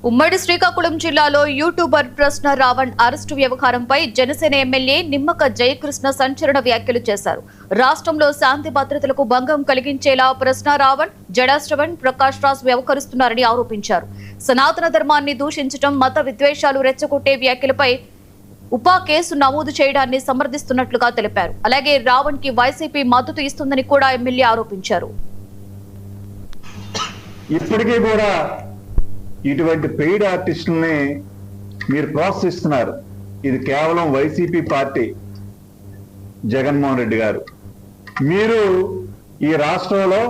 ఉమ్మడి శ్రీకాకుళం జిల్లాలో యూట్యూబర్ ప్రశ్న రావణ్ అరెస్టు వ్యవహారంపై జనసేన ఎమ్మెల్యే నిమ్మక జయకృష్ణ సంచలన వ్యాఖ్యలు చేశారు. రాష్ట్రంలో శాంతి భద్రతలకు భంగం కలిగించేలా ప్రశ్న రావణ్, జడా శ్రవణ్, ప్రకాష్ రాజ్ వ్యవహరిస్తున్నారని ఆరోపించారు. సనాతన ధర్మాన్ని దూషించడం, మత విద్వేషాలు రెచ్చగొట్టే వ్యాఖ్యలపై ఉపా కేసు నమోదు చేయడాన్ని సమర్థిస్తున్నట్లుగా తెలిపారు. అలాగే రావణ్ కి వైసీపీ మద్దతు ఇస్తుందని కూడా ఎమ్మెల్యే ఆరోపించారు. ఇప్పటికీ కూడా ఇటువంటి పెయిడ్ ఆర్టిస్టుల్ని మీరు ప్రోత్సహిస్తున్నారు. ఇది కేవలం వైసీపీ పార్టీ, జగన్మోహన్ రెడ్డి గారు. మీరు ఈ రాష్ట్రంలో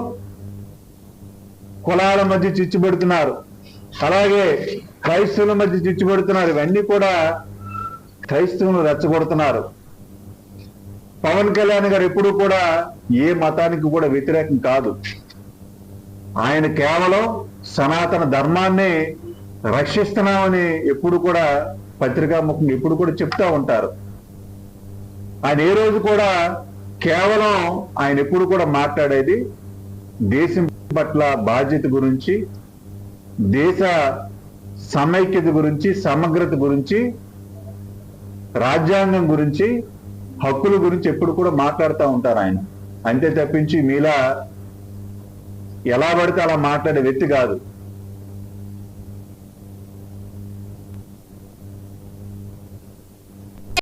కులాల మధ్య చిచ్చుపెడుతున్నారు, అలాగే క్రైస్తవుల మధ్య చిచ్చుపెడుతున్నారు. ఇవన్నీ కూడా క్రైస్తవులను రెచ్చగొడుతున్నారు. పవన్ కళ్యాణ్ గారు ఎప్పుడు కూడా ఏ మతానికి కూడా వ్యతిరేకం కాదు. ఆయన కేవలం సనాతన ధర్మాన్ని రక్షిస్తున్నామని ఎప్పుడు కూడా పత్రికాముఖంగా ఎప్పుడు కూడా చెప్తా ఉంటారు. ఆయన ఏ రోజు కూడా కేవలం ఆయన ఎప్పుడు కూడా మాట్లాడేది దేశం పట్ల బాధ్యత గురించి, దేశ సమైక్యత గురించి, సమగ్రత గురించి, రాజ్యాంగం గురించి, హక్కుల గురించి ఎప్పుడు కూడా మాట్లాడుతూ ఉంటారు ఆయన. అంతే తప్పించి మీలా ఎలా పడితే అలా మాట్లాడే వ్యక్తి కాదు.